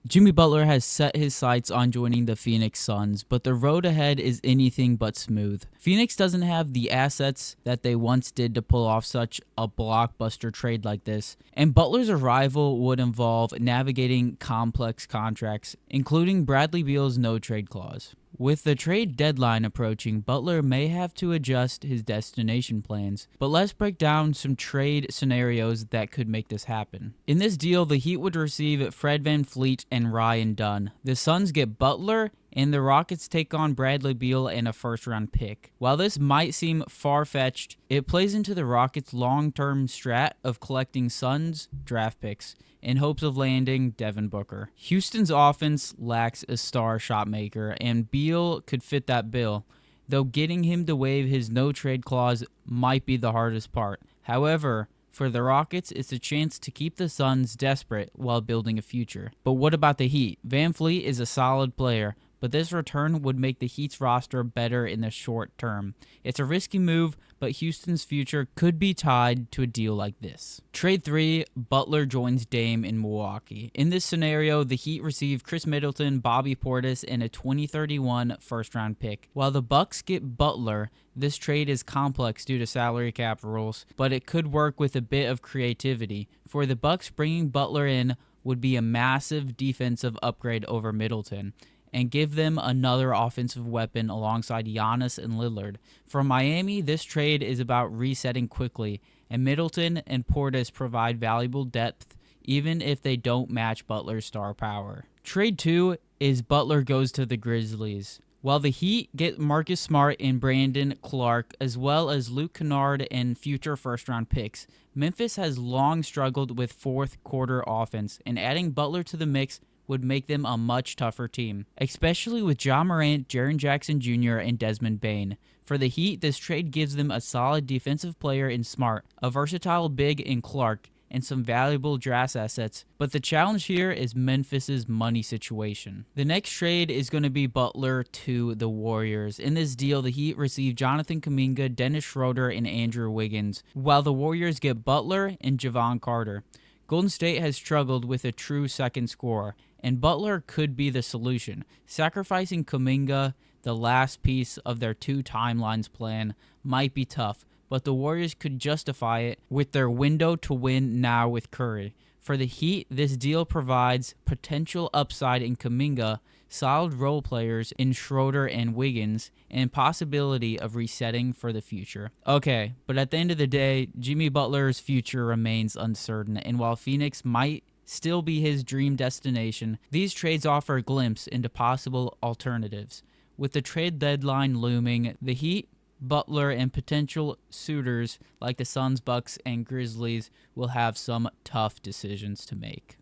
Jimmy Butler has set his sights on joining the Phoenix Suns, but the road ahead is anything but smooth. Phoenix doesn't have the assets that they once did to pull off such a blockbuster trade like this, and Butler's arrival would involve navigating complex contracts, including Bradley Beal's no-trade clause. With the trade deadline approaching, Butler may have to adjust his destination plans, but let's break down some trade scenarios that could make this happen. In this deal, the Heat would receive Fred VanVleet and Ryan Dunn. The Suns get Butler, and the Rockets take on Bradley Beal and a first-round pick. While this might seem far-fetched, it plays into the Rockets' long-term strat of collecting Suns draft picks in hopes of landing Devin Booker. Houston's offense lacks a star shot maker, and Beal could fit that bill, though getting him to waive his no-trade clause might be the hardest part. However, for the Rockets, it's a chance to keep the Suns desperate while building a future. But what about the Heat? VanVleet is a solid player, but this return would make the Heat's roster better in the short term. It's a risky move, but Houston's future could be tied to a deal like this. Trade 3, Butler joins Dame in Milwaukee. In this scenario, the Heat receive Chris Middleton, Bobby Portis, and a 2031 first-round pick. While the Bucks get Butler, this trade is complex due to salary cap rules, but it could work with a bit of creativity. For the Bucks, bringing Butler in would be a massive defensive upgrade over Middleton and give them another offensive weapon alongside Giannis and Lillard. For Miami, this trade is about resetting quickly, and Middleton and Portis provide valuable depth even if they don't match Butler's star power. Trade 2 is Butler goes to the Grizzlies. While the Heat get Marcus Smart and Brandon Clark, as well as Luke Kennard and future first-round picks, Memphis has long struggled with fourth-quarter offense, and adding Butler to the mix would make them a much tougher team, especially with Ja Morant, Jaren Jackson Jr., and Desmond Bane. For the Heat, this trade gives them a solid defensive player in Smart, a versatile big in Clark, and some valuable draft assets, but the challenge here is Memphis's money situation. The next trade is going to be Butler to the Warriors. In this deal, the Heat receive Jonathan Kuminga, Dennis Schroeder, and Andrew Wiggins, while the Warriors get Butler and Javon Carter. Golden State has struggled with a true second scorer, and Butler could be the solution. Sacrificing Kuminga, the last piece of their two timelines plan, might be tough, but the Warriors could justify it with their window to win now with Curry. For the Heat, this deal provides potential upside in Kuminga, solid role players in Schroeder and Wiggins, and possibility of resetting for the future. Okay, but at the end of the day, Jimmy Butler's future remains uncertain, and while Phoenix might still be his dream destination, these trades offer a glimpse into possible alternatives. With the trade deadline looming, the Heat, Butler, and potential suitors like the Suns, Bucks, and Grizzlies will have some tough decisions to make.